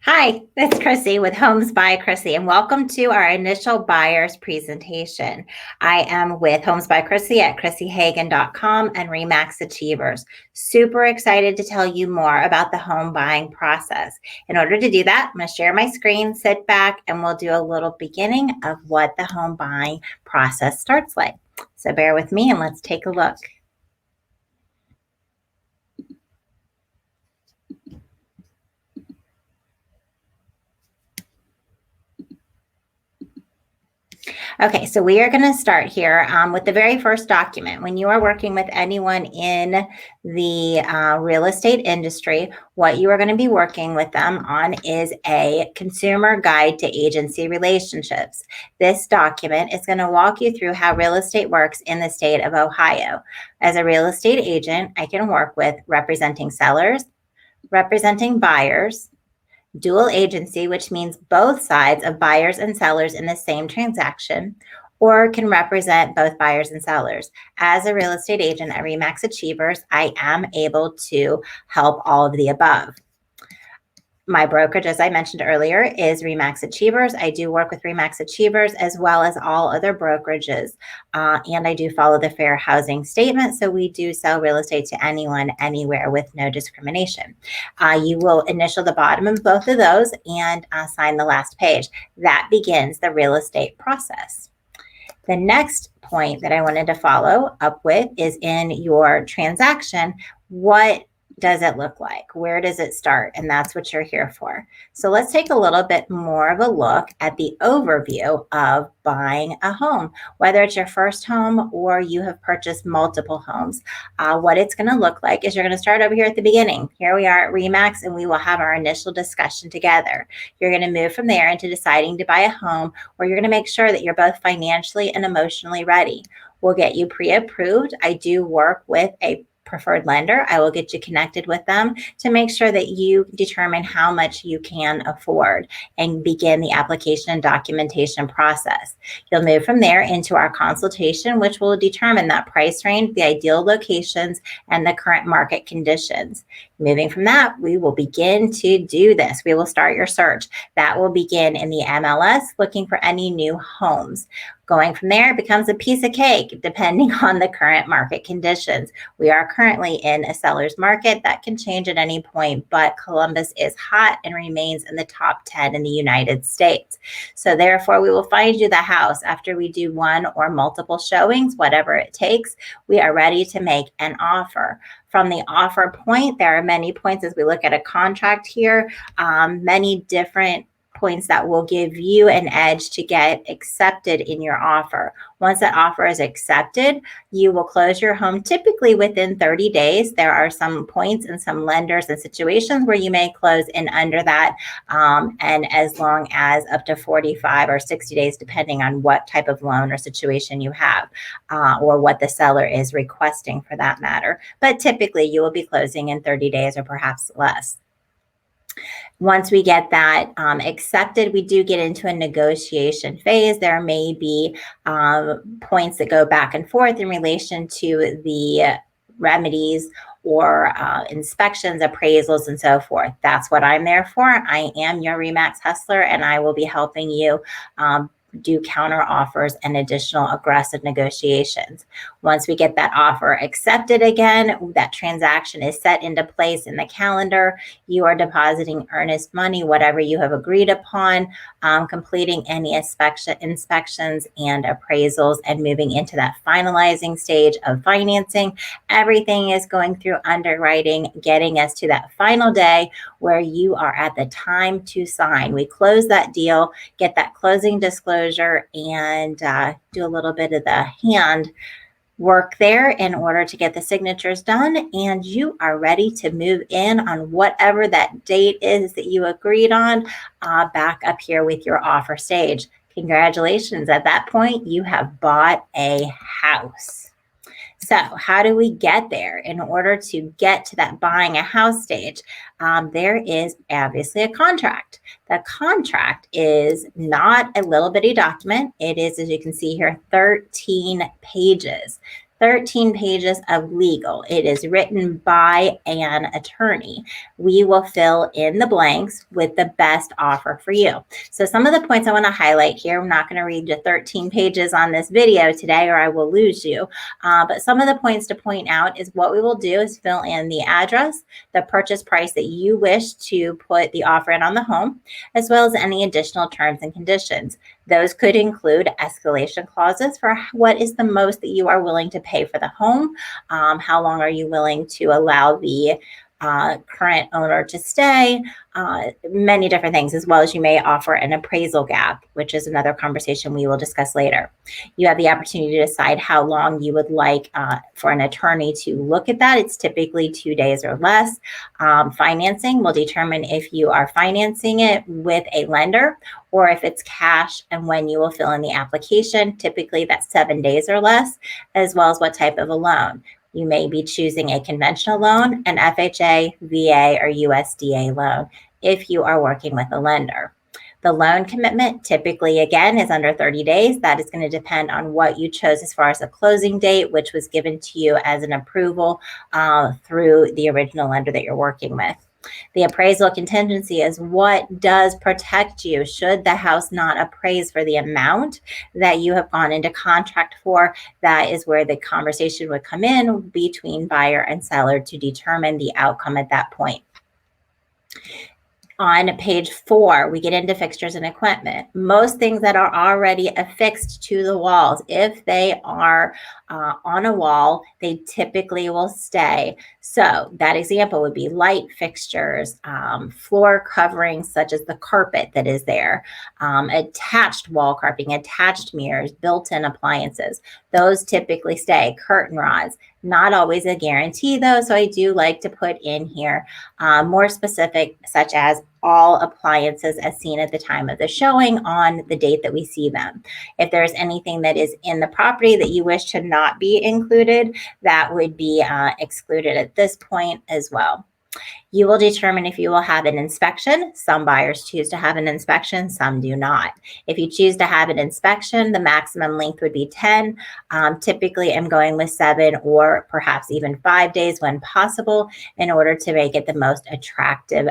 Hi, it's Chrisi with Homes by Chrisi, and welcome to our initial buyers presentation. I am with Homes by Chrisi at ChrisyHagan.com and Remax Achievers. Super excited to tell you more about the home buying process. In order to do that, I'm going to share my screen, sit back, and we'll do a little beginning of what the home buying process starts like. So bear with me and let's take a look. Okay, so we are going to start here with the very first document. When you are working with anyone in the real estate industry, what you are going to be working with them on is a consumer guide to agency relationships. This document is going to walk you through how real estate works in the state of Ohio. As a real estate agent, I can work with representing sellers, representing buyers, dual agency, which means both sides of buyers and sellers in the same transaction, or can represent both buyers and sellers. As a real estate agent at Remax Achievers, I am able to help all of the above. My brokerage, as I mentioned earlier, is Remax Achievers. I do work with Remax Achievers as well as all other brokerages. And I do follow the Fair Housing Statement. So we do sell real estate to anyone, anywhere with no discrimination. You will initial the bottom of both of those and sign the last page. That begins the real estate process. The next point that I wanted to follow up with is in your transaction. What does it look like? Where does it start? And that's what you're here for. So let's take a little bit more of a look at the overview of buying a home, whether it's your first home or you have purchased multiple homes. What it's going to look like is you're going to start over here at the beginning. Here we are at Remax, and we will have our initial discussion together. You're going to move from there into deciding to buy a home, where you're going to make sure that you're both financially and emotionally ready. We'll get you pre-approved. I do work with a preferred lender. I will get you connected with them to make sure that you determine how much you can afford and begin the application and documentation process. You'll move from there into our consultation, which will determine that price range, the ideal locations, and the current market conditions. Moving from that, we will begin to do this. We will start your search. That will begin in the MLS, looking for any new homes. Going from there, it becomes a piece of cake, depending on the current market conditions. We are currently in a seller's market. That can change at any point, but Columbus is hot and remains in the top 10 in the United States. So therefore, we will find you the house after we do one or multiple showings, whatever it takes. We are ready to make an offer. From the offer point, there are many points as we look at a contract here, many different points that will give you an edge to get accepted in your offer. Once that offer is accepted, you will close your home typically within 30 days. There are some points and some lenders and situations where you may close in under that, and as long as up to 45 or 60 days, depending on what type of loan or situation you have, or what the seller is requesting for that matter. But typically you will be closing in 30 days or perhaps less. Once we get that accepted, we do get into a negotiation phase. There may be points that go back and forth in relation to the remedies or inspections, appraisals, and so forth. That's what I'm there for. I am your Remax hustler, and I will be helping you do counter offers and additional aggressive negotiations. Once we get that offer accepted again, that transaction is set into place in the calendar. You are depositing earnest money, whatever you have agreed upon, completing any inspections and appraisals, and moving into that finalizing stage of financing. Everything is going through underwriting, getting us to that final day where you are at the time to sign. We close that deal, get that closing disclosure, and do a little bit of the hand work there in order to get the signatures done, and you are ready to move in on whatever that date is that you agreed on, back up here with your offer stage. Congratulations. At that point, you have bought a house. So how do we get there? In order to get to that buying a house stage, there is obviously a contract. The contract is not a little bitty document. It is, as you can see here, 13 pages. 13 pages of legal. It is written by an attorney. We will fill in the blanks with the best offer for you. So some of the points I want to highlight here, I'm not going to read the 13 pages on this video today or I will lose you. But some of the points to point out is what we will do is fill in the address, the purchase price that you wish to put the offer in on the home, as well as any additional terms and conditions. Those could include escalation clauses for what is the most that you are willing to pay for the home. How long are you willing to allow the current owner to stay, many different things, as well as you may offer an appraisal gap, which is another conversation we will discuss later. You have the opportunity to decide how long you would like for an attorney to look at that. It's typically 2 days or less. Financing will determine if you are financing it with a lender or if it's cash and when you will fill in the application. Typically that's 7 days or less, as well as what type of a loan. You may be choosing a conventional loan, an FHA, VA, or USDA loan if you are working with a lender. The loan commitment typically, again, is under 30 days. That is going to depend on what you chose as far as a closing date, which was given to you as an approval through the original lender that you're working with. The appraisal contingency is what does protect you should the house not appraise for the amount that you have gone into contract for. That is where the conversation would come in between buyer and seller to determine the outcome at that point. On page 4, we get into fixtures and equipment. Most things that are already affixed to the walls, if they are on a wall, they typically will stay. So that example would be light fixtures, floor coverings such as the carpet that is there, attached wall carpeting, attached mirrors, built-in appliances. Those typically stay. Curtain rods, not always a guarantee though, so I do like to put in here more specific, such as all appliances as seen at the time of the showing on the date that we see them. If there's anything that is in the property that you wish to not be included, that would be excluded at this point as well. You will determine if you will have an inspection. Some buyers choose to have an inspection, some do not. If you choose to have an inspection, the maximum length would be 10. Typically, I'm going with 7 or perhaps even 5 days when possible in order to make it the most attractive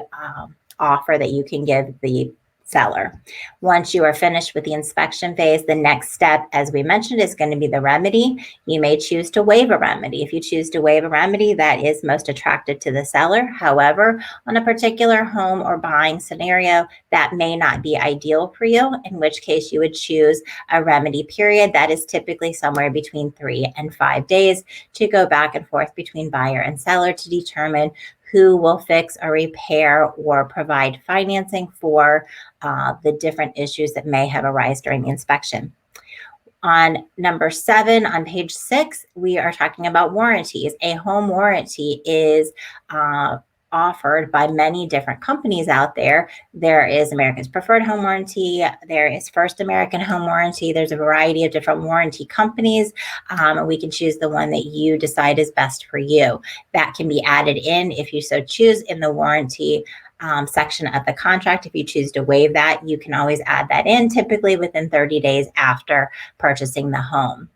offer that you can give the seller. Once you are finished with the inspection phase, the next step, as we mentioned, is going to be the remedy. You may choose to waive a remedy. If you choose to waive a remedy, that is most attractive to the seller. However, on a particular home or buying scenario, that may not be ideal for you, in which case you would choose a remedy period that is typically somewhere between 3 and 5 days to go back and forth between buyer and seller to determine who will fix or repair or provide financing for the different issues that may have arisen during the inspection. On number 7, on page 6, we are talking about warranties. A home warranty is offered by many different companies out there. There is America's Preferred Home Warranty. There is First American Home Warranty. There's a variety of different warranty companies. We can choose the one that you decide is best for you. That can be added in if you so choose in the warranty section of the contract. If you choose to waive that, you can always add that in, typically within 30 days after purchasing the home.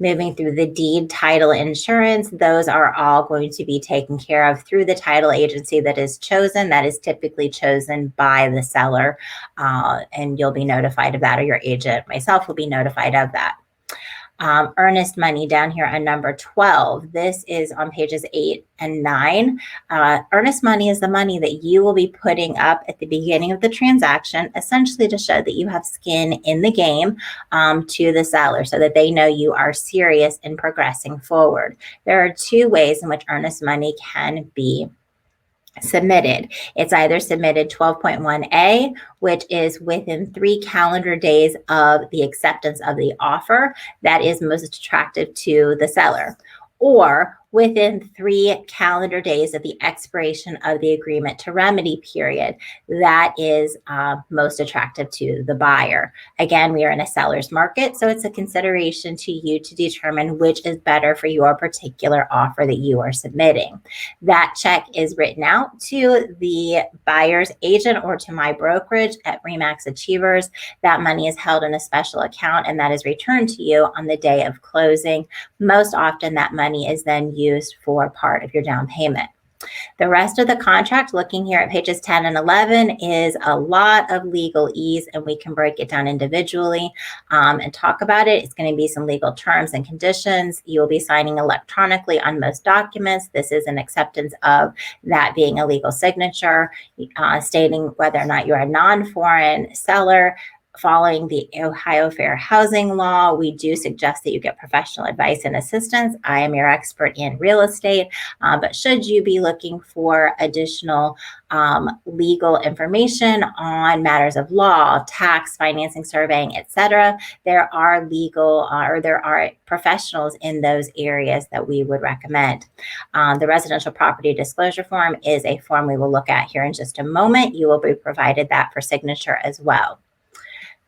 Moving through the deed, title, insurance, those are all going to be taken care of through the title agency that is chosen. That is typically chosen by the seller, and you'll be notified of that, or your agent, myself, will be notified of that. Earnest money down here on number 12. This is on pages 8 and 9. Earnest money is the money that you will be putting up at the beginning of the transaction, essentially to show that you have skin in the game to the seller so that they know you are serious in progressing forward. There are 2 ways in which earnest money can be submitted. It's either submitted 12.1A, which is within 3 calendar days of the acceptance of the offer that is most attractive to the seller, or within 3 calendar days of the expiration of the agreement to remedy period. That is most attractive to the buyer. Again, we are in a seller's market, so it's a consideration to you to determine which is better for your particular offer that you are submitting. That check is written out to the buyer's agent or to my brokerage at Remax Achievers. That money is held in a special account and that is returned to you on the day of closing. Most often, that money is then used for part of your down payment. The rest of the contract, looking here at pages 10 and 11, is a lot of legalese, and we can break it down individually and talk about it. It's going to be some legal terms and conditions. You will be signing electronically on most documents. This is an acceptance of that being a legal signature, stating whether or not you're a non-foreign seller. Following the Ohio Fair Housing Law, we do suggest that you get professional advice and assistance. I am your expert in real estate, but should you be looking for additional legal information on matters of law, tax, financing, surveying, etc., there are there are professionals in those areas that we would recommend. The residential property disclosure form is a form we will look at here in just a moment. You will be provided that for signature as well.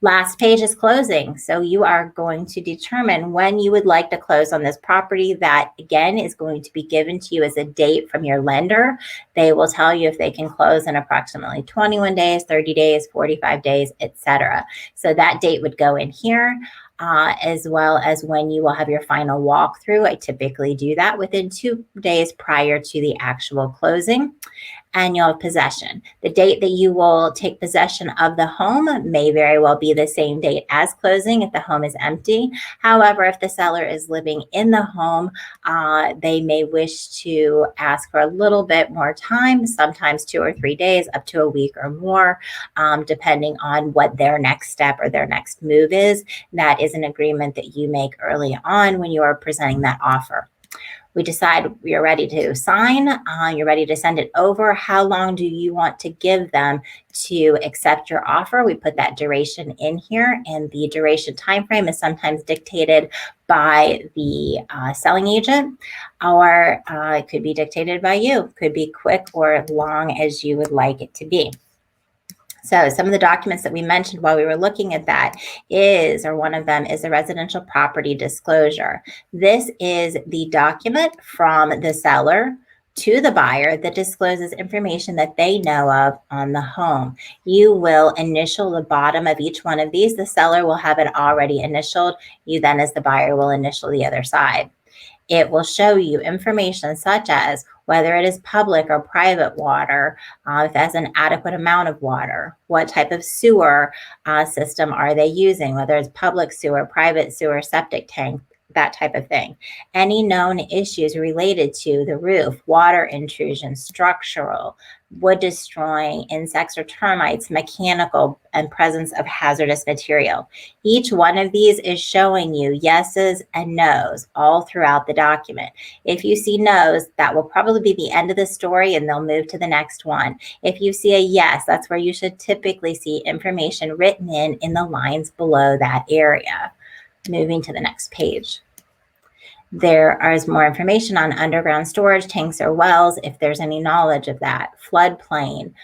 Last page is closing. So you are going to determine when you would like to close on this property. That, again, is going to be given to you as a date from your lender. They will tell you if they can close in approximately 21 days, 30 days, 45 days, etc. So that date would go in here. As well as when you will have your final walkthrough. I typically do that within 2 days prior to the actual closing. And you'll have possession. The date that you will take possession of the home may very well be the same date as closing if the home is empty. However, if the seller is living in the home, they may wish to ask for a little bit more time, sometimes 2 or 3 days, up to a week or more, depending on what their next step or their next move is. That is an agreement that you make early on when you are presenting that offer. We decide you're ready to sign, you're ready to send it over. How long do you want to give them to accept your offer? We put that duration in here, and the duration time frame is sometimes dictated by the selling agent, or it could be dictated by you. It could be quick or long as you would like it to be. So some of the documents that we mentioned while we were looking at that one of them is the residential property disclosure. This is the document from the seller to the buyer that discloses information that they know of on the home. You will initial the bottom of each one of these. The seller will have it already initialed. You then, as the buyer, will initial the other side. It will show you information such as whether it is public or private water, if it has an adequate amount of water, what type of sewer system are they using, whether it's public sewer, private sewer, septic tank, that type of thing. Any known issues related to the roof, water intrusion, structural, wood destroying, insects or termites, mechanical, and presence of hazardous material. Each one of these is showing you yeses and nos all throughout the document. If you see nos, that will probably be the end of the story and they'll move to the next one. If you see a yes, that's where you should typically see information written in the lines below that area. Moving to the next page. There is more information on underground storage tanks or wells, if there's any knowledge of that, floodplain,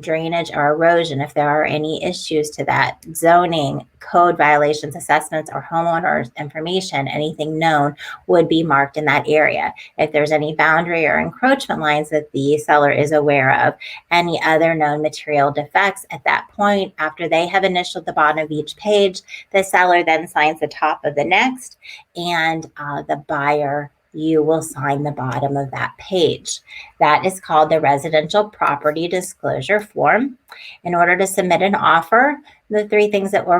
drainage or erosion, if there are any issues to that, zoning, code violations, assessments, or homeowners information, anything known would be marked in that area. If there's any boundary or encroachment lines that the seller is aware of, any other known material defects, at that point, after they have initialed the bottom of each page, the seller then signs the top of the next, and the buyer, you will sign the bottom of that page. That is called the residential property disclosure form. In order to submit an offer, the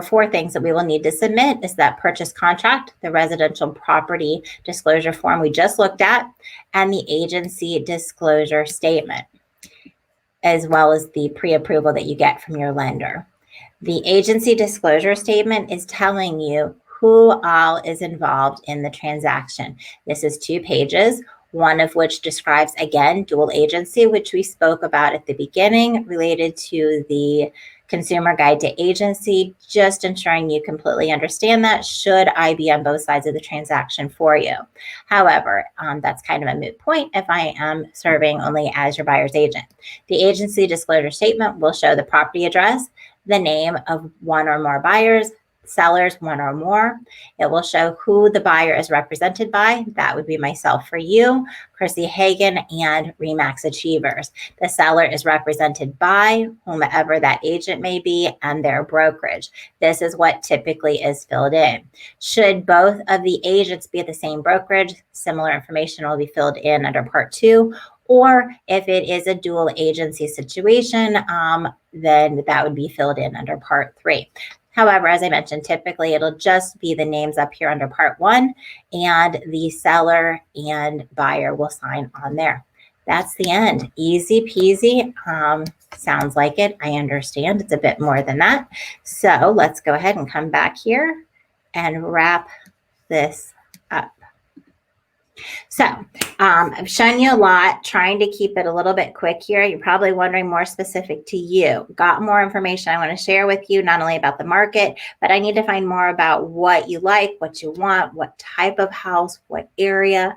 four things that we will need to submit is that purchase contract, the residential property disclosure form we just looked at, and the agency disclosure statement, as well as the pre-approval that you get from your lender. The agency disclosure statement is telling you who all is involved in the transaction. This is 2 pages, one of which describes, again, dual agency, which we spoke about at the beginning, related to the consumer guide to agency, just ensuring you completely understand that should I be on both sides of the transaction for you. However, that's kind of a moot point if I am serving only as your buyer's agent. The agency disclosure statement will show the property address, the name of one or more buyers, sellers, one or more. It will show who the buyer is represented by. That would be myself for you, Chrisi Hagan, and Remax Achievers. The seller is represented by whomever that agent may be and their brokerage. This is what typically is filled in. Should both of the agents be at the same brokerage, similar information will be filled in under Part 2. Or if it is a dual agency situation, then that would be filled in under Part 3. However, as I mentioned, typically it'll just be the names up here under Part 1, and the seller and buyer will sign on there. That's the end. Easy peasy. Sounds like it. I understand it's a bit more than that. So let's go ahead and come back here and wrap this up. So I've shown you a lot, trying to keep it a little bit quick here. You're probably wondering more specific to you. Got more information I want to share with you, not only about the market, but I need to find more about what you like, what you want, what type of house, what area,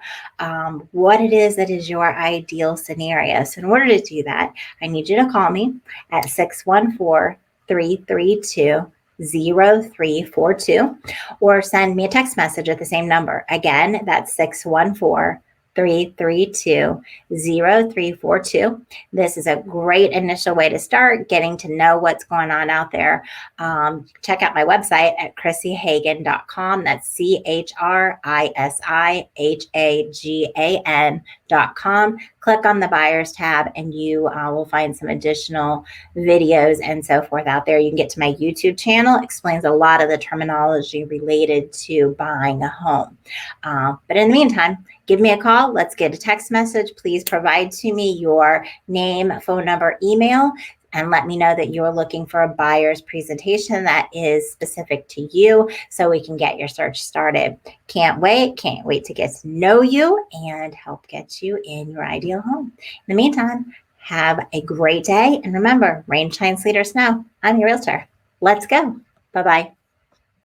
what it is that is your ideal scenario. So in order to do that, I need you to call me at 614-332-0342 or send me a text message at the same number. Again, that's 614-332-0342. This is a great initial way to start getting to know what's going on out there. Check out my website at chrisihagan.com. That's ChrisiHagan.com. Click on the buyers tab and you will find some additional videos and so forth out there. You can get to my YouTube channel. It explains a lot of the terminology related to buying a home. But in the meantime, give me a call. Let's get a text message. Please provide to me your name, phone number, email, and let me know that you're looking for a buyer's presentation that is specific to you so we can get your search started. Can't wait to get to know you and help get you in your ideal home. In the meantime, have a great day. And remember, rain, shine, sleet, or snow, I'm your realtor. Let's go. Bye-bye.